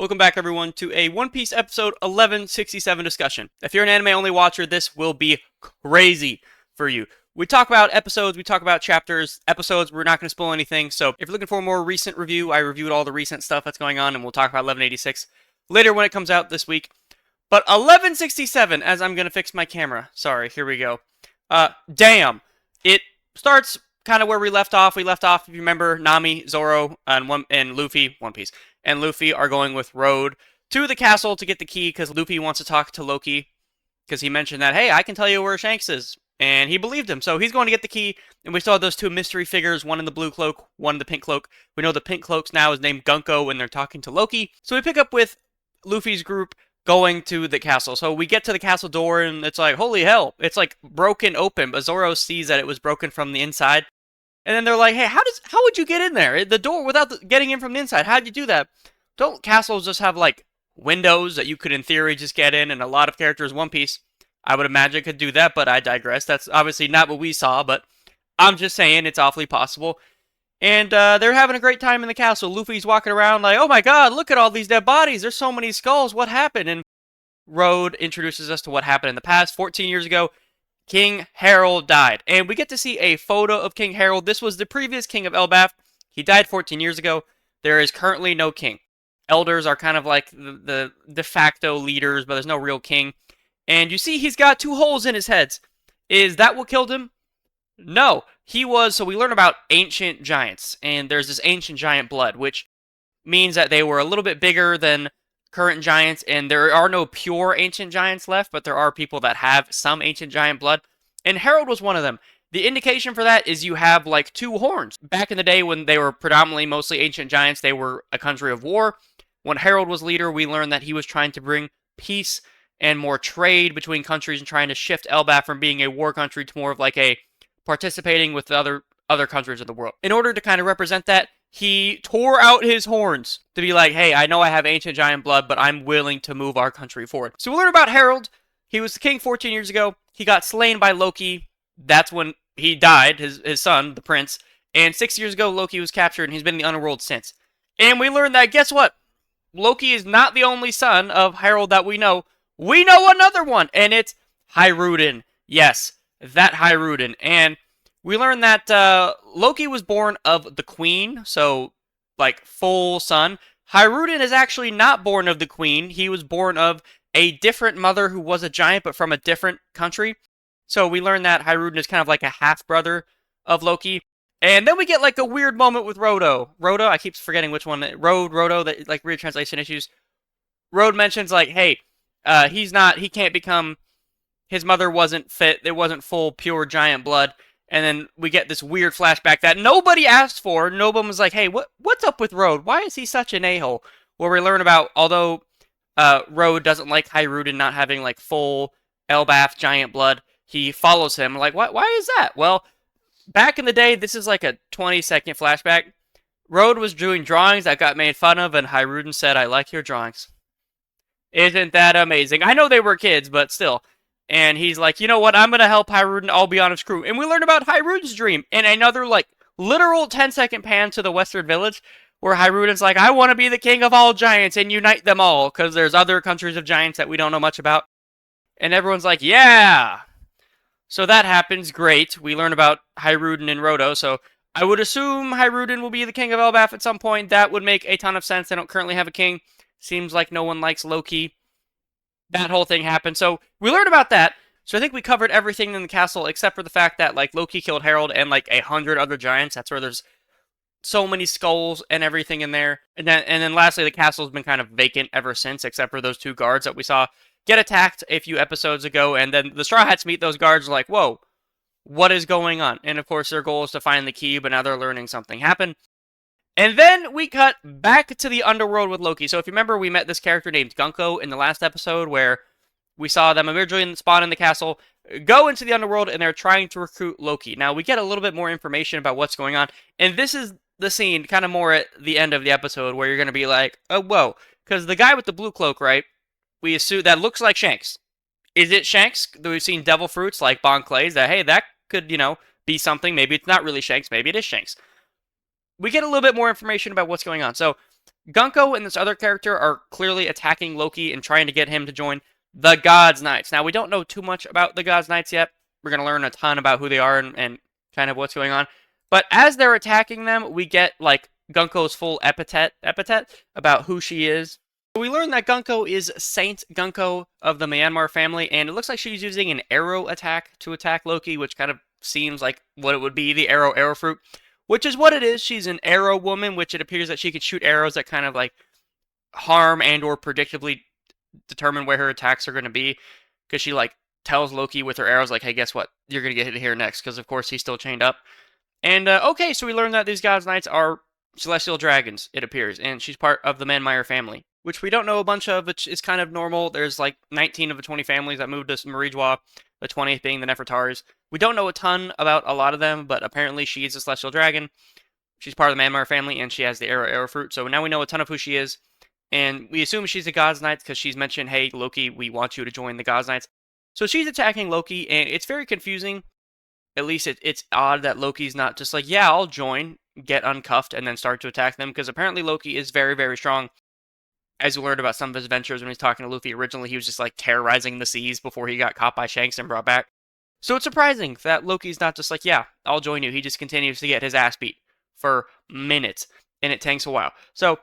Welcome back, everyone, to a One Piece episode 1167 discussion. If you're an anime-only watcher, this will be crazy for you. We talk about episodes, we talk about chapters, episodes, we're not going to spoil anything, so if you're looking for a more recent review, I reviewed all the recent stuff that's going on, and we'll talk about 1186 later when it comes out this week. But 1167, as I'm going to fix my camera. Sorry, here we go. Damn. It starts kind of where we left off. We left off, if you remember, Nami, Zoro, and Luffy, One Piece, and Luffy are going with Road to the castle to get the key because Luffy wants to talk to Loki because he mentioned that, hey, I can tell you where Shanks is. And he believed him. So he's going to get the key. And we saw those two mystery figures, one in the blue cloak, one in the pink cloak. We know the pink cloak's now is named Gunko and they're talking to Loki. So we pick up with Luffy's group going to the castle. So we get to the castle door and it's like, holy hell, it's like broken open. But Zoro sees that it was broken from the inside. And then they're like, hey, how would you get in there? The door without getting in from the inside. How'd you do that? Don't castles just have like windows that you could in theory just get in? And a lot of characters, One Piece, I would imagine could do that, but I digress. That's obviously not what we saw, but I'm just saying it's awfully possible. And they're having a great time in the castle. Luffy's walking around like, oh my god, look at all these dead bodies. There's so many skulls. What happened? And Road introduces us to what happened in the past. 14 years ago, King Harold died. And we get to see a photo of King Harold. This was the previous king of Elbaf. He died 14 years ago. There is currently no king. Elders are kind of like the de facto leaders, but there's no real king. And you see he's got two holes in his head. Is that what killed him? No. So we learn about ancient giants. And there's this ancient giant blood, which means that they were a little bit bigger than current giants. And there are no pure ancient giants left, but there are people that have some ancient giant blood. And Harold was one of them. The indication for that is you have like two horns. Back in the day when they were predominantly mostly ancient giants, they were a country of war. When Harold was leader, we learned that he was trying to bring peace and more trade between countries and trying to shift Elbaf from being a war country to more of like a participating with the other countries of the world. In order to kind of represent that, he tore out his horns to be like, hey, I know I have ancient giant blood, but I'm willing to move our country forward. So we learn about Harold. He was the king 14 years ago. He got slain by Loki. That's when he died, his son, the prince. And 6 years ago, Loki was captured, and he's been in the underworld since. And we learned that, guess what? Loki is not the only son of Harold that we know. We know another one, and it's Hyruden. Yes, that Hyruden. And we learned that Loki was born of the queen, so, like, full son. Hyruden is actually not born of the queen. He was born of a different mother who was a giant, but from a different country. So we learned that Hyruden is kind of like a half-brother of Loki. And then we get, like, a weird moment with Rodo. Rodo, I keep forgetting which one. Rodo, that, like, weird translation issues. Road mentions, like, hey, he can't become, his mother wasn't fit, there wasn't full, pure giant blood. And then we get this weird flashback that nobody asked for. Nobody was like, hey, what's up with Road? Why is he such an a-hole? Where we learn about, although Road doesn't like Hyruden not having, like, full Elbaf giant blood, he follows him. Like, why is that? Well, back in the day, this is like a 20-second flashback. Road was doing drawings that got made fun of, and Hyruden said, I like your drawings. Isn't that amazing? I know they were kids, but still. And he's like, you know what? I'm going to help Hyruden. I'll be on his crew. And we learn about Hyruden's dream in another, like, literal 10-second pan to the Western Village, where Hyruden's like, I want to be the king of all giants and unite them all, because there's other countries of giants that we don't know much about. And everyone's like, yeah! So that happens. Great. We learn about Hyruden and Rodo. So I would assume Hyruden will be the king of Elbaf at some point. That would make a ton of sense. They don't currently have a king. Seems like no one likes Loki. That whole thing happened. So we learned about that. So I think we covered everything in the castle except for the fact that, like, Loki killed Harold and like 100 other giants. That's where there's so many skulls and everything in there. And then lastly, the castle's been kind of vacant ever since, except for those two guards that we saw get attacked a few episodes ago. And then the Straw Hats meet those guards like, whoa, what is going on? And of course, their goal is to find the key, but now they're learning something happened. And then we cut back to the underworld with Loki. So if you remember, we met this character named Gunko in the last episode where we saw them originally spawn in the castle, go into the underworld, and they're trying to recruit Loki. Now, we get a little bit more information about what's going on. And this is the scene kind of more at the end of the episode where you're going to be like, oh, whoa. Because the guy with the blue cloak, right? We assume that looks like Shanks. Is it Shanks? We've seen devil fruits like Bon Clay's that, hey, that could, be something. Maybe it's not really Shanks. Maybe it is Shanks. We get a little bit more information about what's going on. So Gunko and this other character are clearly attacking Loki and trying to get him to join the Gods Knights. Now, we don't know too much about the Gods Knights yet. We're going to learn a ton about who they are and kind of what's going on. But as they're attacking them, we get like Gunko's full epithet about who she is. We learn that Gunko is Saint Gunko of the Myanmar family, and it looks like she's using an arrow attack to attack Loki, which kind of seems like what it would be, the arrow fruit, which is what it is. She's an arrow woman, which it appears that she could shoot arrows that kind of like harm and or predictably determine where her attacks are going to be, because she like tells Loki with her arrows like, hey, guess what, you're going to get hit here next, because of course he's still chained up. And okay, so we learned that these Gods Knights are celestial dragons, it appears, and she's part of the Manmeyer family, which we don't know a bunch of, which is kind of normal. There's like 19 of the 20 families that moved to Marijwa, the 20th being the Nefertaris. We don't know a ton about a lot of them, but apparently she is a celestial dragon. She's part of the Manmeyer family, and she has the arrow fruit, so now we know a ton of who she is, and we assume she's a Gods Knight because she's mentioned, hey, Loki, we want you to join the Gods Knights. So she's attacking Loki, and it's very confusing. At least it's odd that Loki's not just like, yeah, I'll join, get uncuffed, and then start to attack them, because apparently Loki is very, very strong. As we learned about some of his adventures when he was talking to Luffy originally, he was just like terrorizing the seas before he got caught by Shanks and brought back. So it's surprising that Loki's not just like, yeah, I'll join you. He just continues to get his ass beat for minutes, and it takes a while. So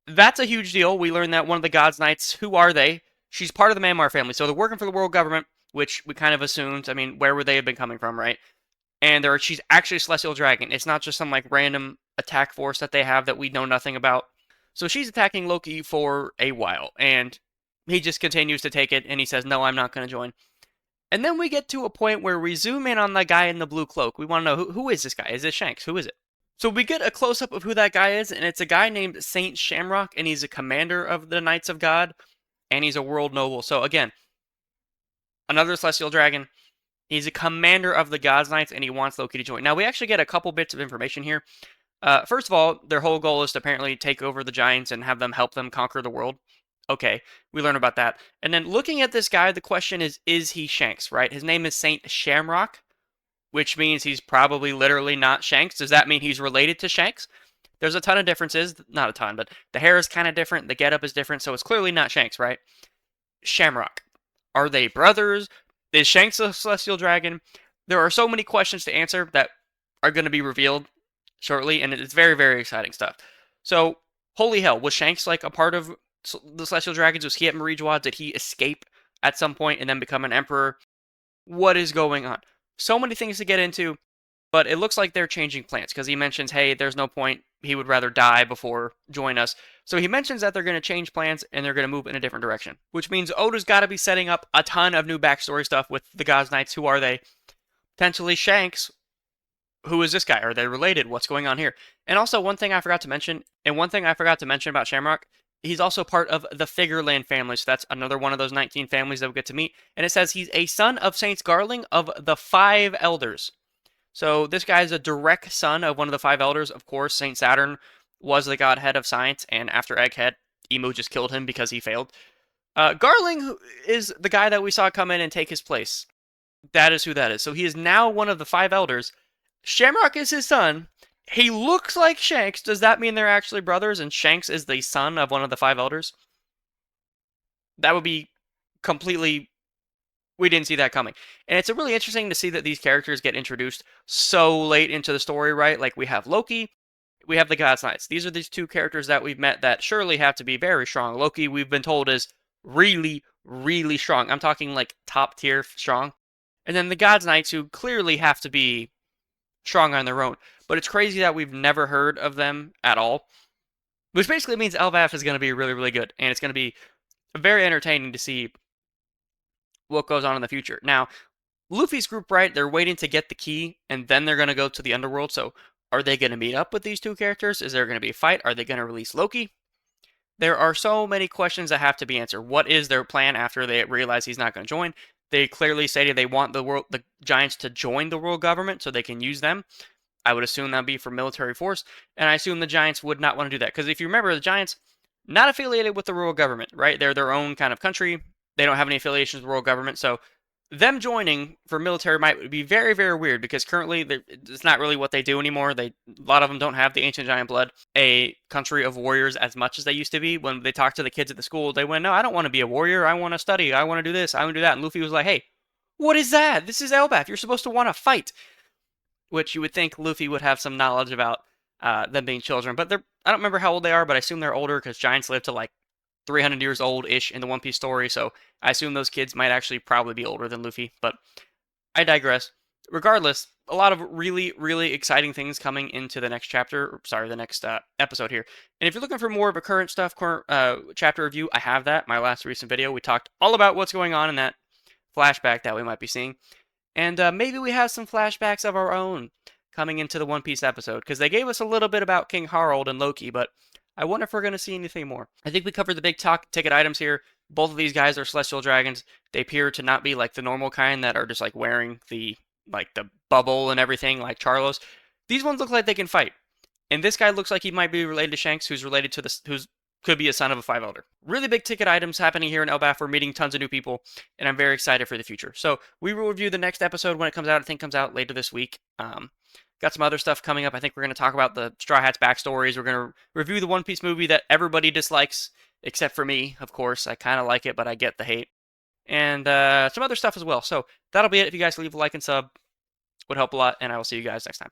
that's a huge deal. We learned that one of the Gods Knights, who are they? She's part of the Manmar family, so they're working for the world government, which we kind of assumed. I mean, where would they have been coming from, right? And she's actually a celestial dragon. It's not just some like random attack force that they have that we know nothing about. So she's attacking Loki for a while, and he just continues to take it, and he says, no, I'm not going to join. And then we get to a point where we zoom in on the guy in the blue cloak. We want to know, who is this guy? Is it Shanks? Who is it? So we get a close-up of who that guy is, and it's a guy named Saint Shamrock, and he's a commander of the Knights of God, and he's a world noble. So again, another celestial dragon. He's a commander of the Gods Knights, and he wants Loki to join. Now, we actually get a couple bits of information here. First of all, their whole goal is to apparently take over the Giants and have them help them conquer the world. Okay, we learn about that. And then looking at this guy, the question is he Shanks, right? His name is Saint Shamrock, which means he's probably literally not Shanks. Does that mean he's related to Shanks? There's a ton of differences. Not a ton, but the hair is kind of different. The getup is different, so it's clearly not Shanks, right? Shamrock. Are they brothers? Is Shanks a celestial dragon? There are so many questions to answer that are going to be revealed shortly, and it's very, very exciting stuff. So, holy hell, was Shanks like a part of the celestial dragons? Was he at Marijwa? Did he escape at some point and then become an emperor? What is going on? So many things to get into, but it looks like they're changing plans, because he mentions, hey, there's no point. He would rather die before join us. So he mentions that they're going to change plans and they're going to move in a different direction, which means Oda's got to be setting up a ton of new backstory stuff with the Gods Knights. Who are they? Potentially Shanks. Who is this guy? Are they related? What's going on here? And also, one thing I forgot to mention about Shamrock, he's also part of the Figureland family, so that's another one of those 19 families that we'll get to meet. And it says he's a son of Saints Garling of the Five Elders. So this guy is a direct son of one of the Five Elders. Of course, Saint Saturn was the godhead of science, and after Egghead, Emu just killed him because he failed. Garling is the guy that we saw come in and take his place. That is who that is. So he is now one of the Five Elders. Shamrock is his son. He looks like Shanks. Does that mean they're actually brothers, and Shanks is the son of one of the Five Elders? That would be completely... We didn't see that coming. And it's really interesting to see that these characters get introduced so late into the story, right? Like, we have Loki, we have the Gods Knights. These are these two characters that we've met that surely have to be very strong. Loki, we've been told, is really, really strong. I'm talking, like, top tier strong. And then the Gods Knights, who clearly have to be strong on their own. But it's crazy that we've never heard of them at all. Which basically means LVAF is going to be really, really good. And it's going to be very entertaining to see what goes on in the future. Now, Luffy's group, right, they're waiting to get the key, and then they're going to go to the underworld. So are they going to meet up with these two characters? Is there going to be a fight? Are they going to release Loki? There are so many questions that have to be answered. What is their plan after they realize he's not going to join? They clearly stated they want the Giants to join the world government so they can use them. I would assume that would be for military force, and I assume the Giants would not want to do that. Because if you remember, the Giants, not affiliated with the world government, right? They're their own kind of country. They don't have any affiliations with the world government, so them joining for military might would be very, very weird because currently it's not really what they do anymore. A lot of them don't have the ancient giant blood, a country of warriors as much as they used to be. When they talk to the kids at the school, they went, "No, I don't want to be a warrior. I want to study. I want to do this. I want to do that." And Luffy was like, "Hey, what is that? This is Elbaf. You're supposed to want to fight." Which you would think Luffy would have some knowledge about them being children, but I don't remember how old they are, but I assume they're older because giants live to like 300 years old ish in the One Piece story. So I assume those kids might actually probably be older than Luffy. But I digress. Regardless, a lot of really, really exciting things coming into the next chapter. Sorry, the next episode here. And if you're looking for more of a current stuff, current chapter review, I have that. My last recent video, we talked all about what's going on in that flashback that we might be seeing. And maybe we have some flashbacks of our own coming into the One Piece episode, because they gave us a little bit about King Harold and Loki, but I wonder if we're going to see anything more. I think we covered the big ticket items here. Both of these guys are celestial dragons. They appear to not be like the normal kind that are just like wearing the bubble and everything like Charlos. These ones look like they can fight. And this guy looks like he might be related to Shanks, who's related to who's could be a son of a Five Elder. Really big ticket items happening here in Elbaf. We're meeting tons of new people, and I'm very excited for the future. So we will review the next episode when it comes out. I think it comes out later this week. Got some other stuff coming up. I think we're going to talk about the Straw Hats backstories. We're going to review the One Piece movie that everybody dislikes, except for me, of course. I kind of like it, but I get the hate. And some other stuff as well. So that'll be it. If you guys leave a like and sub, would help a lot, and I will see you guys next time.